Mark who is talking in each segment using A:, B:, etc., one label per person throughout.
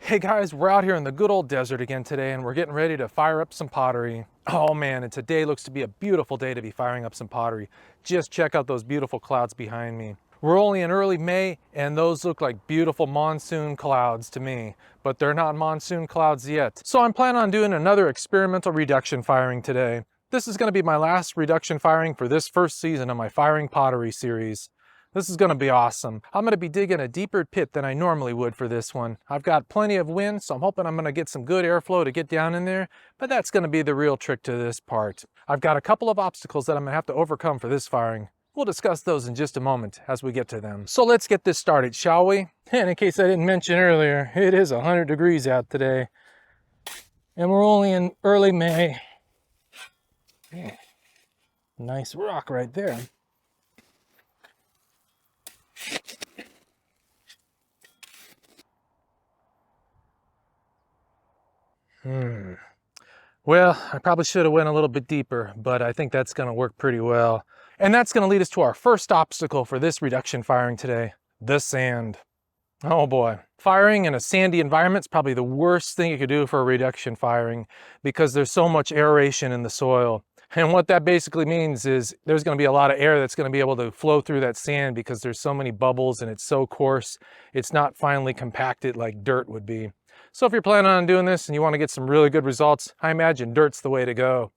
A: Hey guys, we're out here in the good old desert again today and we're getting ready to fire up some pottery. Oh man, and today looks to be a beautiful day to be firing up some pottery. Just check out those beautiful clouds behind me. We're only in early May and those look like beautiful monsoon clouds to me, but they're not monsoon clouds yet. So I'm planning on doing another experimental reduction firing today. This is going to be my last reduction firing for this first season of my Firing Pottery series. This is going to be awesome. I'm going to be digging a deeper pit than I normally would for this one. I've got plenty of wind, so I'm hoping I'm going to get some good airflow to get down in there, but that's going to be the real trick to this part. I've got a couple of obstacles that I'm going to have to overcome for this firing. We'll discuss those in just a moment as we get to them. So let's get this started, shall we? And in case I didn't mention earlier, it is 100 degrees out today, and we're only in early May. Nice rock right there. Well, I probably should have went a little bit deeper, but I think that's going to work pretty well. And that's going to lead us to our first obstacle for this reduction firing today, the sand. Oh boy. Firing in a sandy environment is probably the worst thing you could do for a reduction firing because there's so much aeration in the soil. And what that basically means is there's going to be a lot of air that's going to be able to flow through that sand because there's so many bubbles and it's so coarse, it's not finely compacted like dirt would be. So if you're planning on doing this and you want to get some really good results, I imagine dirt's the way to go.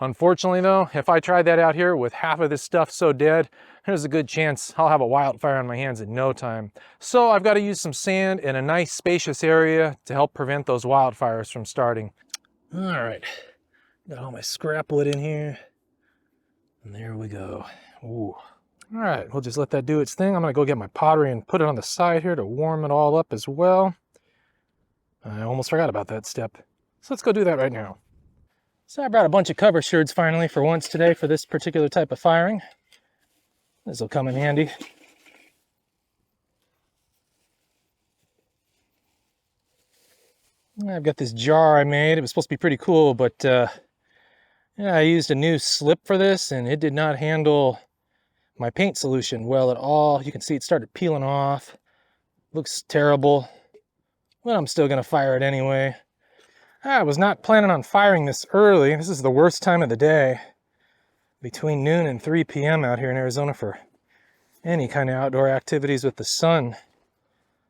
A: Unfortunately though, if I try that out here with half of this stuff so dead, there's a good chance I'll have a wildfire on my hands in no time. So I've got to use some sand in a nice spacious area to help prevent those wildfires from starting. All right, got all my scrap wood in here. And there we go. Ooh. All right, we'll just let that do its thing. I'm gonna go get my pottery and put it on the side here to warm it all up as well. I almost forgot about that step. So let's go do that right now. So I brought a bunch of cover sherds finally for once today for this particular type of firing. This will come in handy. I've got this jar I made. It was supposed to be pretty cool, but yeah, I used a new slip for this and it did not handle my paint solution well at all. You can see it started peeling off. Looks terrible. But I'm still going to fire it anyway. I was not planning on firing this early. This is the worst time of the day. Between noon and 3 p.m. out here in Arizona for any kind of outdoor activities with the sun.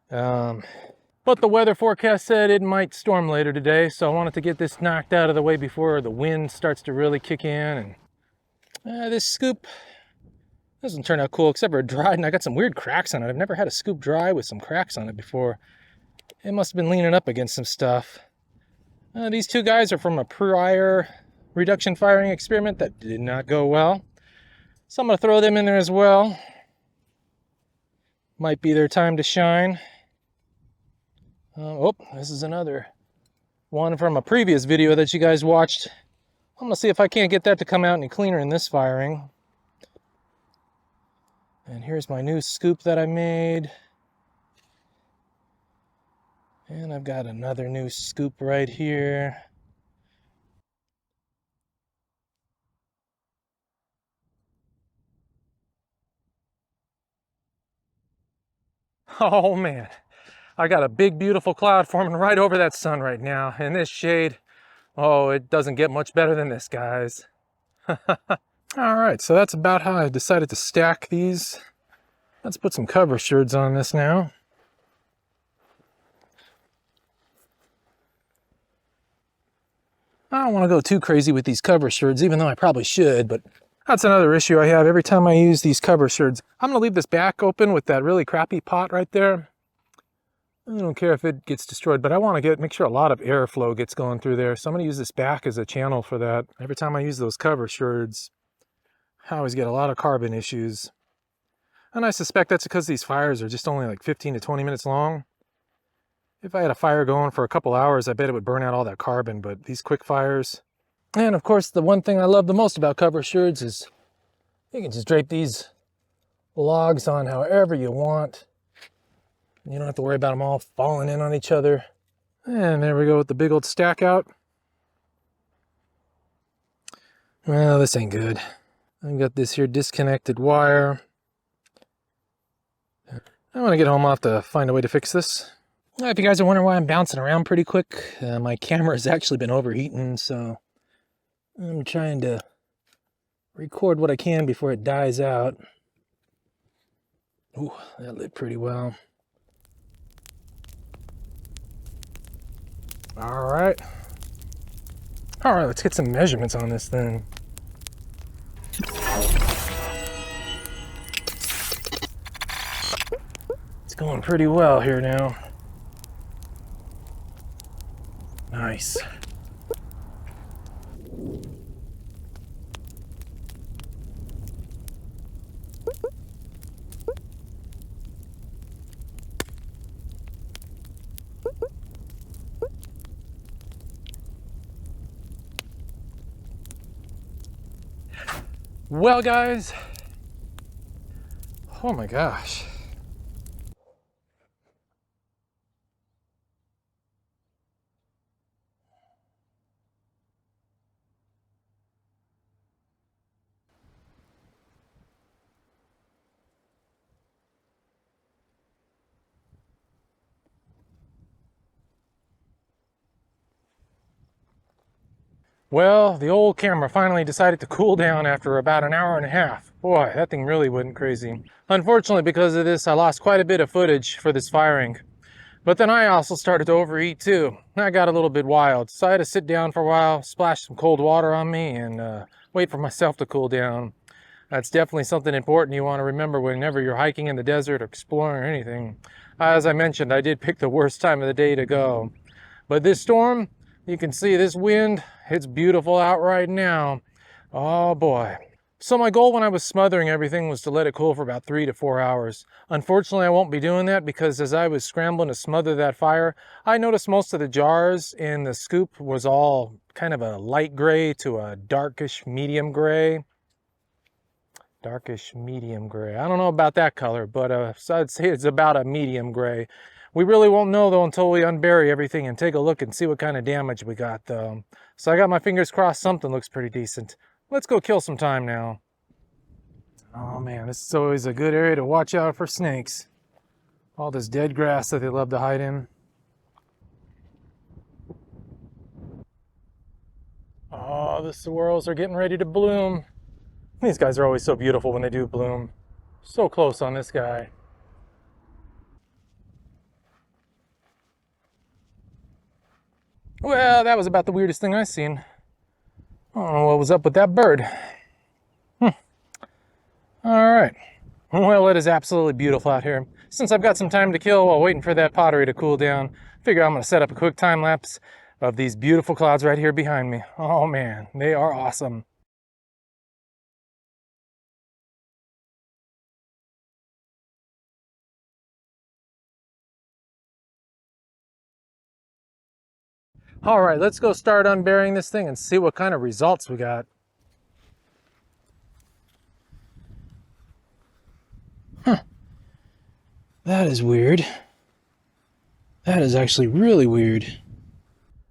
A: But the weather forecast said it might storm later today, so I wanted to get this knocked out of the way before the wind starts to really kick in. And this scoop doesn't turn out cool except for it dried and I got some weird cracks on it. I've never had a scoop dry with some cracks on it before. It must have been leaning up against some stuff. These two guys are from a prior reduction firing experiment that did not go well. So I'm going to throw them in there as well. Might be their time to shine. Oh, this is another one from a previous video that you guys watched. I'm going to see if I can't get that to come out any cleaner in this firing. And here's my new scoop that I made. And I've got another new scoop right here. Oh man, I got a big beautiful cloud forming right over that sun right now. And this shade, oh, it doesn't get much better than this, guys. All right, so that's about how I decided to stack these. Let's put some cover sherds on this now. I don't want to go too crazy with these cover sherds, even though I probably should, but that's another issue I have every time I use these cover sherds. I'm going to leave this back open with that really crappy pot right there. I don't care if it gets destroyed, but I want to make sure a lot of airflow gets going through there. So I'm going to use this back as a channel for that. Every time I use those cover sherds, I always get a lot of carbon issues. And I suspect that's because these fires are just only like 15 to 20 minutes long. If I had a fire going for a couple hours, I bet it would burn out all that carbon, but these quick fires. And of course, the one thing I love the most about cover sherds is you can just drape these logs on however you want. You don't have to worry about them all falling in on each other. And there we go with the big old stack out. Well, this ain't good. I've got this here disconnected wire. I want to get home, I'll have to find a way to fix this. If you guys are wondering why I'm bouncing around pretty quick, my camera has actually been overheating, so I'm trying to record what I can before it dies out. Ooh, that lit pretty well. All right, let's get some measurements on this thing. It's going pretty well here now. Nice. Well, guys, oh my gosh. Well, the old camera finally decided to cool down after about an hour and a half. Boy, that thing really went crazy. Unfortunately, because of this, I lost quite a bit of footage for this firing. But then I also started to overeat too. I got a little bit wild, so I had to sit down for a while, splash some cold water on me, and wait for myself to cool down. That's definitely something important you want to remember whenever you're hiking in the desert or exploring or anything. As I mentioned, I did pick the worst time of the day to go. But this storm, you can see this wind, it's beautiful out right now. Oh boy. So my goal when I was smothering everything was to let it cool for about 3 to 4 hours. Unfortunately, I won't be doing that because as I was scrambling to smother that fire, I noticed most of the jars in the scoop was all kind of a light gray to a darkish medium gray. Darkish medium gray. I don't know about that color, but so I'd say it's about a medium gray. We really won't know though until we unbury everything and take a look and see what kind of damage we got though. So I got my fingers crossed something looks pretty decent. Let's go kill some time now. Oh man, this is always a good area to watch out for snakes. All this dead grass that they love to hide in. Oh, the swirls are getting ready to bloom. These guys are always so beautiful when they do bloom. So close on this guy. Well, that was about the weirdest thing I've seen. I don't know what was up with that bird. All right. Well, it is absolutely beautiful out here. Since I've got some time to kill while waiting for that pottery to cool down, I figure I'm going to set up a quick time lapse of these beautiful clouds right here behind me. Oh man, they are awesome. All right, let's go start unburying this thing and see what kind of results we got. Huh. That is weird. That is actually really weird.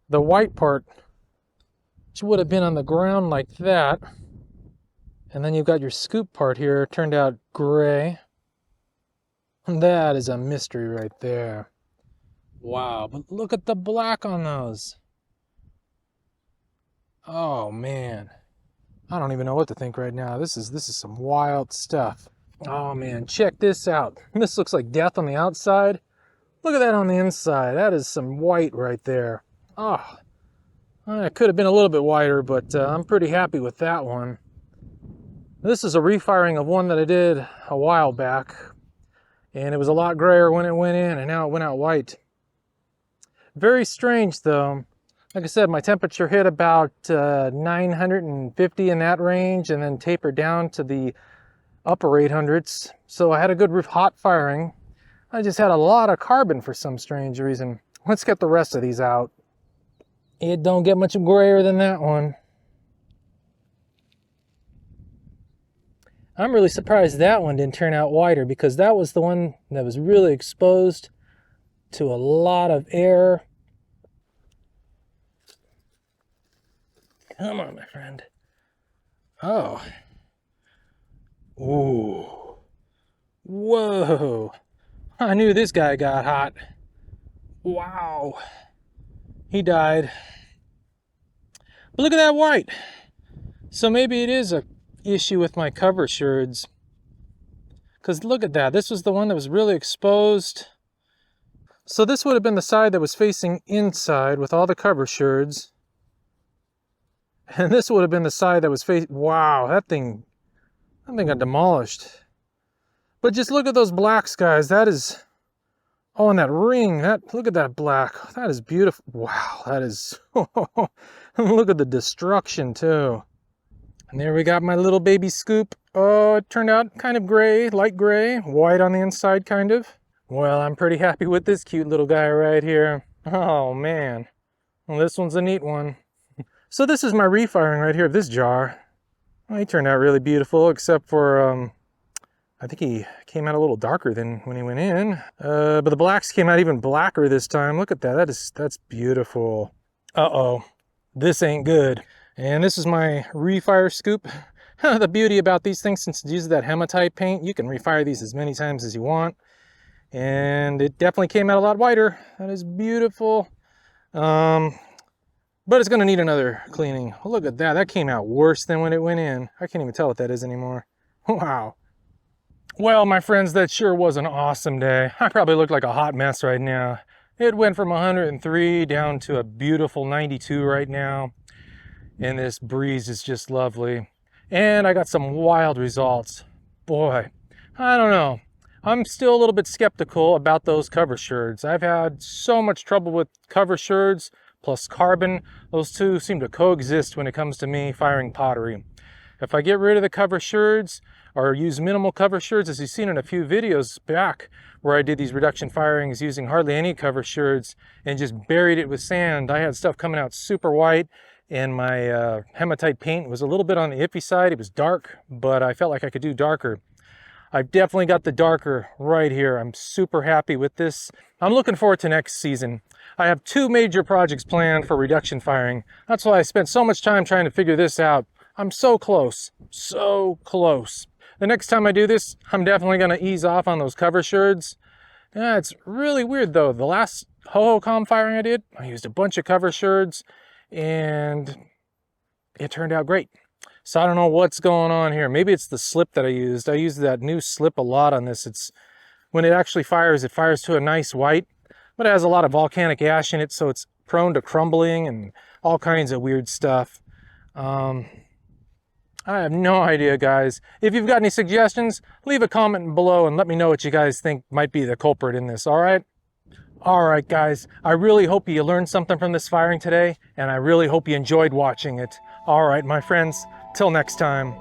A: The white part, which would have been on the ground like that, and then you've got your scoop part here, turned out gray. And that is a mystery right there. Wow, but look at the black on those. Oh man, I don't even know what to think right now. This is some wild stuff. Oh man, check this out. This looks like death on the outside. Look at that on the inside. That is some white right there. Oh, it could have been a little bit whiter, but I'm pretty happy with that one. This is a refiring of one that I did a while back, and it was a lot grayer when it went in, and now it went out white. Very strange though. Like I said, my temperature hit about 950 in that range and then tapered down to the upper 800s. So I had a good hot firing. I just had a lot of carbon for some strange reason. Let's get the rest of these out. It don't get much grayer than that one. I'm really surprised that one didn't turn out whiter because that was the one that was really exposed to a lot of air. Come on, my friend. Oh. Ooh. Whoa. I knew this guy got hot. Wow. He died. But look at that white. So maybe it is a issue with my cover sherds. Because look at that. This was the one that was really exposed. So this would have been the side that was facing inside with all the cover sherds. And this would have been the side that was facing... Wow, that thing got demolished. But just look at those blacks, guys. That is... Oh, and that ring. Look at that black. That is beautiful. Wow, that is... Look at the destruction, too. And there we got my little baby scoop. Oh, it turned out kind of gray, light gray, white on the inside, kind of. Well, I'm pretty happy with this cute little guy right here. Oh, man. Well, this one's a neat one. So this is my refiring right here of this jar. Well, he turned out really beautiful, except for, I think he came out a little darker than when he went in. But the blacks came out even blacker this time. Look at that. That's beautiful. Uh-oh. This ain't good. And this is my refire scoop. The beauty about these things, since it uses that hematite paint, you can refire these as many times as you want. And it definitely came out a lot whiter. That is beautiful. But it's gonna need another cleaning. Oh, look at that, that came out worse than when it went in. I can't even tell what that is anymore. Wow. Well, my friends, that sure was an awesome day. I probably look like a hot mess right now. It went from 103 down to a beautiful 92 right now. And this breeze is just lovely. And I got some wild results. Boy, I don't know. I'm still a little bit skeptical about those cover sherds. I've had so much trouble with cover sherds plus carbon. Those two seem to coexist when it comes to me firing pottery. If I get rid of the cover sherds or use minimal cover sherds, as you've seen in a few videos back where I did these reduction firings using hardly any cover sherds and just buried it with sand, I had stuff coming out super white, and my hematite paint was a little bit on the iffy side. It was dark, but I felt like I could do darker. I've definitely got the darker right here. I'm super happy with this. I'm looking forward to next season. I have 2 major projects planned for reduction firing. That's why I spent so much time trying to figure this out. I'm so close, so close. The next time I do this, I'm definitely gonna ease off on those cover sherds. Yeah, it's really weird though. The last ho-ho-com firing I did, I used a bunch of cover sherds and it turned out great. So I don't know what's going on here. Maybe it's the slip that I used. I used that new slip a lot on this. It's when it actually fires, it fires to a nice white, but it has a lot of volcanic ash in it, so it's prone to crumbling and all kinds of weird stuff. I have no idea, guys. If you've got any suggestions, leave a comment below and let me know what you guys think might be the culprit in this, all right? All right, guys, I really hope you learned something from this firing today, and I really hope you enjoyed watching it. All right, my friends, till next time.